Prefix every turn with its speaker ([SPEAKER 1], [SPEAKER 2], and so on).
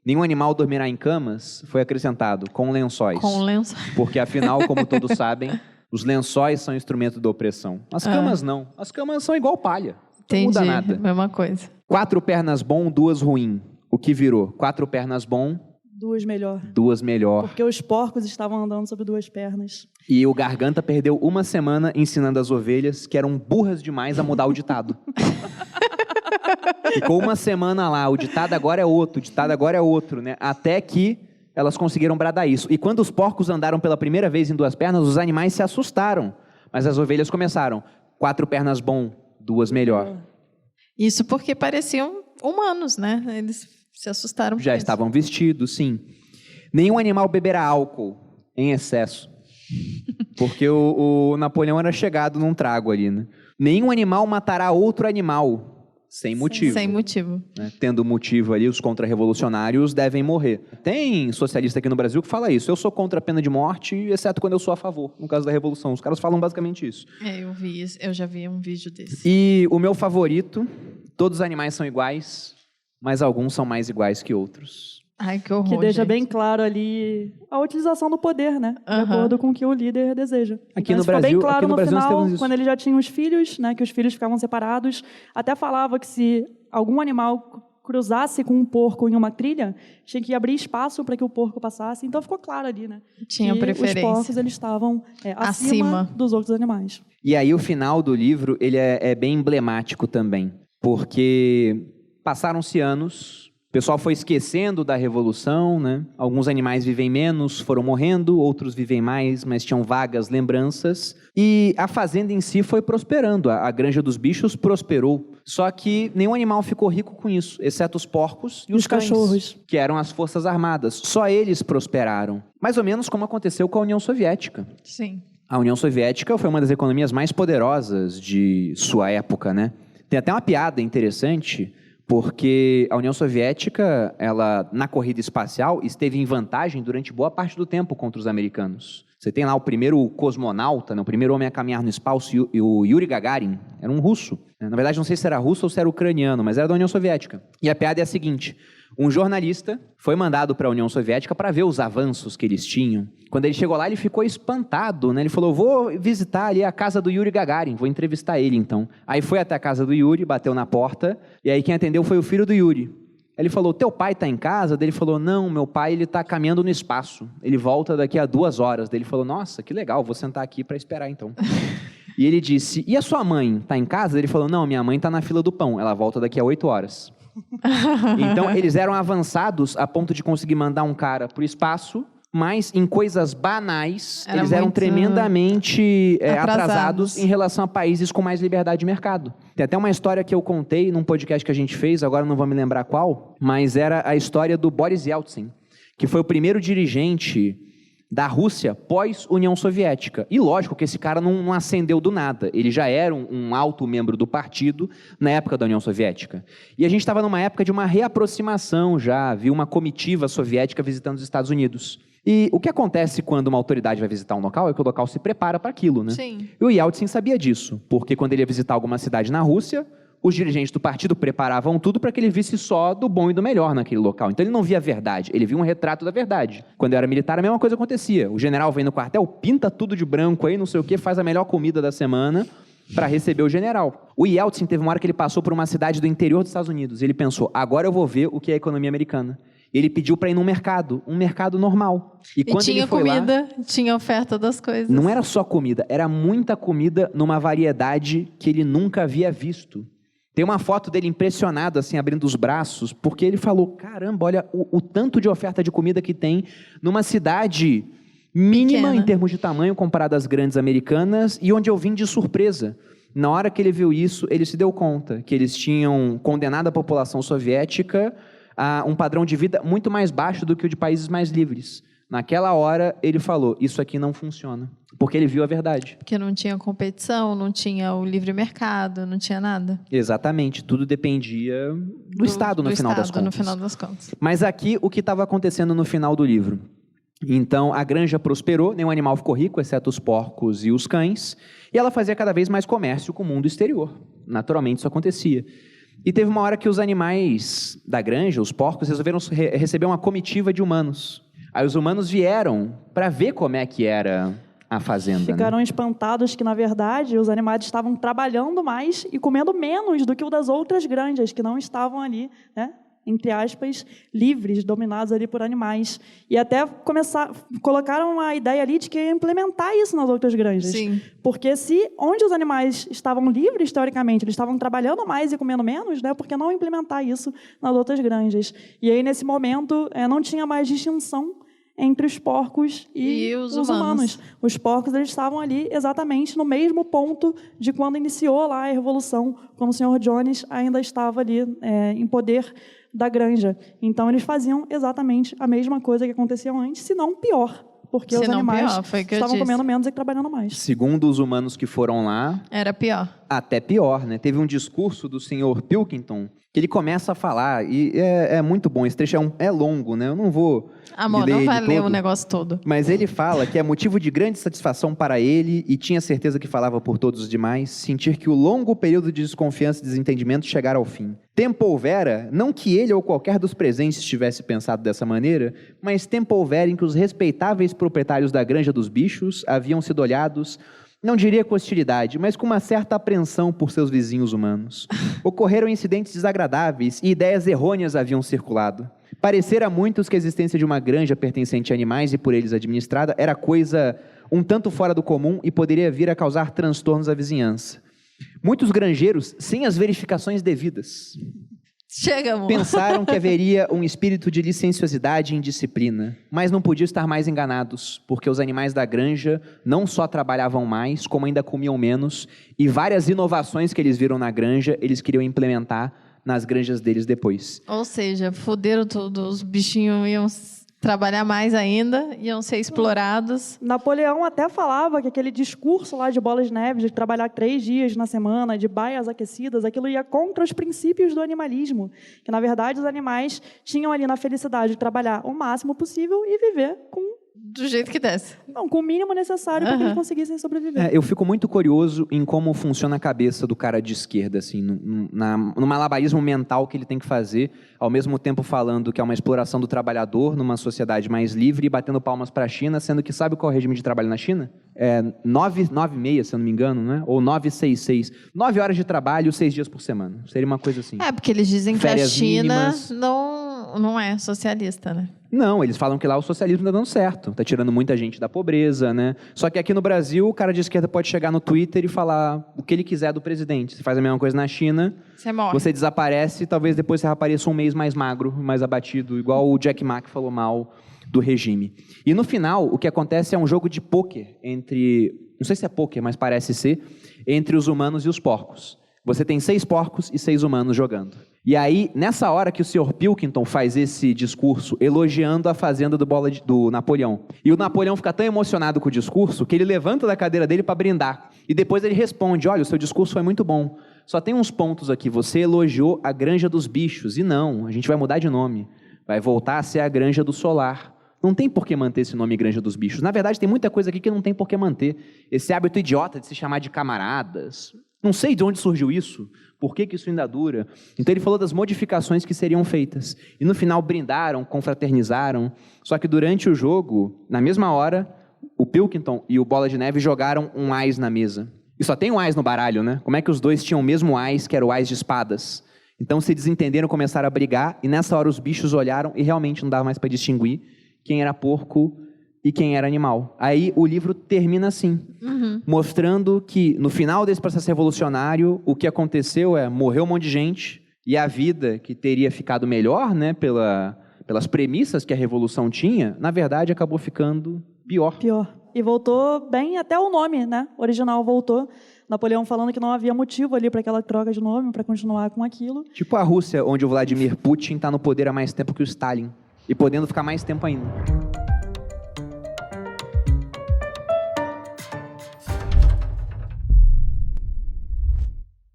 [SPEAKER 1] Nenhum animal dormirá em camas, foi acrescentado, com lençóis.
[SPEAKER 2] Com lençóis.
[SPEAKER 1] Porque, afinal, como todos sabem, os lençóis são instrumento da opressão. As camas não. As camas são igual palha. Não muda nada.
[SPEAKER 2] Mesma coisa.
[SPEAKER 1] 4 pernas bom, 2 ruim. O que virou? 4 pernas bom,
[SPEAKER 3] 2 melhor.
[SPEAKER 1] 2 melhor.
[SPEAKER 3] Porque os porcos estavam andando sobre 2 pernas.
[SPEAKER 1] E o Garganta perdeu uma semana ensinando as ovelhas que eram burras demais a mudar o ditado. Ficou uma semana lá, o ditado agora é outro, o ditado agora é outro, né? Até que elas conseguiram bradar isso. E quando os porcos andaram pela primeira vez em 2 pernas, os animais se assustaram. Mas as ovelhas começaram. 4 pernas bom, 2 melhor.
[SPEAKER 2] Isso porque pareciam humanos, né? Eles se assustaram.
[SPEAKER 1] Já estavam vestidos, sim. Nenhum animal beberá álcool em excesso. Porque o Napoleão era chegado num trago ali, né? Nenhum animal matará outro animal. Sem motivo.
[SPEAKER 2] Sem motivo.
[SPEAKER 1] Né? Tendo motivo ali, os contra-revolucionários devem morrer. Tem socialista aqui no Brasil que fala isso. Eu sou contra a pena de morte, exceto quando eu sou a favor, no caso da Revolução. Os caras falam basicamente isso.
[SPEAKER 2] Eu já vi um vídeo desse.
[SPEAKER 1] E o meu favorito, todos os animais são iguais, mas alguns são mais iguais que outros.
[SPEAKER 2] Ai, que horror,
[SPEAKER 3] Que deixa
[SPEAKER 2] gente.
[SPEAKER 3] bem claro ali a utilização do poder, né? De acordo com o que o líder deseja.
[SPEAKER 1] Aqui
[SPEAKER 3] Então,
[SPEAKER 1] no
[SPEAKER 3] isso ficou
[SPEAKER 1] Brasil-
[SPEAKER 3] bem claro
[SPEAKER 1] aqui no
[SPEAKER 3] no
[SPEAKER 1] Brasil nós
[SPEAKER 3] final,
[SPEAKER 1] temos isso.
[SPEAKER 3] quando ele já tinha os filhos, né? Que os filhos ficavam separados. Até falava que se algum animal cruzasse com um porco em uma trilha, tinha que abrir espaço para que o porco passasse. Então ficou claro ali, né?
[SPEAKER 2] Tinha
[SPEAKER 3] que
[SPEAKER 2] preferência.
[SPEAKER 3] os porcos eles estavam acima dos outros animais.
[SPEAKER 1] E aí o final do livro ele é bem emblemático também, porque passaram-se anos, o pessoal foi esquecendo da Revolução, né? Alguns animais vivem menos, foram morrendo, outros vivem mais, mas tinham vagas lembranças. E a fazenda em si foi prosperando, a granja dos bichos prosperou. Só que nenhum animal ficou rico com isso, exceto os porcos e os cães,
[SPEAKER 3] cachorros,
[SPEAKER 1] que eram as forças armadas. Só eles prosperaram. Mais ou menos como aconteceu com a União Soviética.
[SPEAKER 2] Sim.
[SPEAKER 1] A União Soviética foi uma das economias mais poderosas de sua época, né? Tem até uma piada interessante, porque a União Soviética, ela, na corrida espacial, esteve em vantagem durante boa parte do tempo contra os americanos. Você tem lá o primeiro cosmonauta, né, o primeiro homem a caminhar no espaço, o Yuri Gagarin, era um russo. Na verdade, não sei se era russo ou se era ucraniano, mas era da União Soviética. E a piada é a seguinte: um jornalista foi mandado para a União Soviética para ver os avanços que eles tinham. Quando ele chegou lá, ele ficou espantado, né? Ele falou, vou visitar ali a casa do Yuri Gagarin, vou entrevistar ele então. Aí foi até a casa do Yuri, bateu na porta, e aí quem atendeu foi o filho do Yuri. Ele falou, teu pai está em casa? Daí ele falou, não, meu pai ele está caminhando no espaço. Ele volta daqui a 2 horas. Daí ele falou, nossa, que legal, vou sentar aqui para esperar então. E ele disse, e a sua mãe está em casa? Daí ele falou, não, minha mãe está na fila do pão, ela volta daqui a 8 horas. Então, eles eram avançados a ponto de conseguir mandar um cara para o espaço, mas em coisas banais, eles eram tremendamente atrasados em relação a países com mais liberdade de mercado. Tem até uma história que eu contei num podcast que a gente fez, agora não vou me lembrar qual, mas era a história do Boris Yeltsin, que foi o primeiro dirigente da Rússia pós-União Soviética. E lógico que esse cara não ascendeu do nada. Ele já era um alto membro do partido na época da União Soviética. E a gente estava numa época de uma reaproximação já, viu uma comitiva soviética visitando os Estados Unidos. E o que acontece quando uma autoridade vai visitar um local é que o local se prepara para aquilo, né?
[SPEAKER 2] Sim.
[SPEAKER 1] E o Yeltsin sabia disso, porque quando ele ia visitar alguma cidade na Rússia, os dirigentes do partido preparavam tudo para que ele visse só do bom e do melhor naquele local. Então ele não via a verdade, ele via um retrato da verdade. Quando eu era militar, a mesma coisa acontecia. O general vem no quartel, pinta tudo de branco aí, não sei o quê, faz a melhor comida da semana para receber o general. O Yeltsin teve uma hora que ele passou por uma cidade do interior dos Estados Unidos. Ele pensou, agora eu vou ver o que é a economia americana. Ele pediu para ir num mercado normal. E quando
[SPEAKER 2] tinha
[SPEAKER 1] ele foi
[SPEAKER 2] comida,
[SPEAKER 1] lá,
[SPEAKER 2] tinha oferta das coisas.
[SPEAKER 1] não era só comida, era muita comida numa variedade que ele nunca havia visto. Tem uma foto dele impressionado, assim, abrindo os braços, porque ele falou, caramba, olha o tanto de oferta de comida que tem numa cidade mínima em termos de tamanho comparada às grandes americanas e onde eu vim de surpresa. Na hora que ele viu isso, ele se deu conta que eles tinham condenado a população soviética a um padrão de vida muito mais baixo do que o de países mais livres. Naquela hora, ele falou, isso aqui não funciona. Porque ele viu a verdade.
[SPEAKER 2] Porque não tinha competição, não tinha o livre mercado, não tinha nada.
[SPEAKER 1] Exatamente, tudo dependia do Estado, no final das contas.
[SPEAKER 2] No final das contas.
[SPEAKER 1] Mas aqui, o que estava acontecendo no final do livro? Então, a granja prosperou, nenhum animal ficou rico, exceto os porcos e os cães, e ela fazia cada vez mais comércio com o mundo exterior. Naturalmente, isso acontecia. E teve uma hora que os animais da granja, os porcos, resolveram receber uma comitiva de humanos. Aí os humanos vieram para ver como é que era a fazenda.
[SPEAKER 3] Ficaram espantados que, na verdade, os animais estavam trabalhando mais e comendo menos do que o das outras granjas, que não estavam ali, né, entre aspas, livres, dominados ali por animais. E até colocaram a ideia ali de que ia implementar isso nas outras granjas.
[SPEAKER 2] Sim.
[SPEAKER 3] Porque se onde os animais estavam livres, teoricamente, eles estavam trabalhando mais e comendo menos, né, por que não implementar isso nas outras granjas? E aí, nesse momento, não tinha mais distinção entre os porcos e os humanos. Os porcos, eles estavam ali exatamente no mesmo ponto de quando iniciou lá a Revolução, quando o Sr. Jones ainda estava ali em poder da granja. Então, eles faziam exatamente a mesma coisa que acontecia antes, se não pior, porque os animais estavam comendo menos e trabalhando mais.
[SPEAKER 1] Segundo os humanos que foram lá...
[SPEAKER 2] Era pior.
[SPEAKER 1] Até pior, né? Teve um discurso do Sr. Pilkington que ele começa a falar, e é muito bom, esse trecho é longo, né? Eu não vou
[SPEAKER 2] Amor,
[SPEAKER 1] ler
[SPEAKER 2] não vai
[SPEAKER 1] ele
[SPEAKER 2] ler
[SPEAKER 1] todo,
[SPEAKER 2] o negócio todo.
[SPEAKER 1] Mas ele fala que é motivo de grande satisfação para ele, e tinha certeza que falava por todos os demais, sentir que o longo período de desconfiança e desentendimento chegara ao fim. Tempo houvera, não que ele ou qualquer dos presentes tivesse pensado dessa maneira, mas tempo houvera em que os respeitáveis proprietários da granja dos bichos haviam sido olhados, não diria com hostilidade, mas com uma certa apreensão por seus vizinhos humanos. Ocorreram incidentes desagradáveis e ideias errôneas haviam circulado. Parecera a muitos que a existência de uma granja pertencente a animais e por eles administrada era coisa um tanto fora do comum e poderia vir a causar transtornos à vizinhança. Muitos granjeiros, sem as verificações devidas,
[SPEAKER 2] Chega, amor.
[SPEAKER 1] pensaram que haveria um espírito de licenciosidade e indisciplina, mas não podiam estar mais enganados, porque os animais da granja não só trabalhavam mais, como ainda comiam menos, e várias inovações que eles viram na granja, eles queriam implementar nas granjas deles depois.
[SPEAKER 2] Ou seja, fuderam tudo, os bichinhos iam trabalhar mais ainda, iam ser explorados.
[SPEAKER 3] Napoleão até falava que aquele discurso lá de Bola de Neve, de trabalhar 3 dias na semana, de baias aquecidas, aquilo ia contra os princípios do animalismo, que, na verdade, os animais tinham ali na felicidade de trabalhar o máximo possível e viver
[SPEAKER 2] Do jeito que desce.
[SPEAKER 3] com o mínimo necessário para que eles conseguissem sobreviver.
[SPEAKER 1] Eu fico muito curioso em como funciona a cabeça do cara de esquerda, assim, no malabarismo mental que ele tem que fazer, ao mesmo tempo falando que é uma exploração do trabalhador numa sociedade mais livre e batendo palmas para a China, sendo que sabe qual é o regime de trabalho na China? 9,6, se eu não me engano, né? Ou 9,66. 9 horas de trabalho, 6 dias por semana. Seria uma coisa assim.
[SPEAKER 2] Porque eles dizem
[SPEAKER 1] Férias
[SPEAKER 2] que a China
[SPEAKER 1] mínimas.
[SPEAKER 2] não é socialista, né?
[SPEAKER 1] Não, eles falam que lá o socialismo está dando certo, está tirando muita gente da pobreza, né? Só que aqui no Brasil, o cara de esquerda pode chegar no Twitter e falar o que ele quiser do presidente. Você faz a mesma coisa na China,
[SPEAKER 2] Você morre.
[SPEAKER 1] você desaparece e talvez depois você apareça um mês mais magro, mais abatido, igual o Jack Ma que falou mal do regime. E no final, o que acontece é um jogo de pôquer entre, não sei se é pôquer, mas parece ser, entre os humanos e os porcos. Você tem 6 porcos e 6 humanos jogando. E aí, nessa hora que o Sr. Pilkington faz esse discurso elogiando a fazenda do Napoleão. E o Napoleão fica tão emocionado com o discurso que ele levanta da cadeira dele para brindar. E depois ele responde, olha, o seu discurso foi muito bom. Só tem uns pontos aqui, você elogiou a Granja dos Bichos. E não, a gente vai mudar de nome. Vai voltar a ser a Granja do Solar. Não tem por que manter esse nome Granja dos Bichos. Na verdade, tem muita coisa aqui que não tem por que manter. Esse hábito idiota de se chamar de camaradas. Não sei de onde surgiu isso, por que isso ainda dura. Então ele falou das modificações que seriam feitas. E no final brindaram, confraternizaram. Só que durante o jogo, na mesma hora, o Pilkington e o Bola de Neve jogaram um ás na mesa. E só tem um ás no baralho, né? Como é que os dois tinham o mesmo ás, que era o ás de espadas? Então se desentenderam, começaram a brigar, e nessa hora os bichos olharam e realmente não dava mais para distinguir quem era porco e quem era animal. Aí o livro termina assim, mostrando que no final desse processo revolucionário, o que aconteceu morreu um monte de gente, e a vida que teria ficado melhor, né, pelas premissas que a revolução tinha, na verdade acabou ficando pior.
[SPEAKER 3] E voltou bem, até o nome, né? Original voltou. Napoleão falando que não havia motivo ali para aquela troca de nome, para continuar com aquilo.
[SPEAKER 1] Tipo a Rússia, onde o Vladimir Putin está no poder há mais tempo que o Stalin, e podendo ficar mais tempo ainda.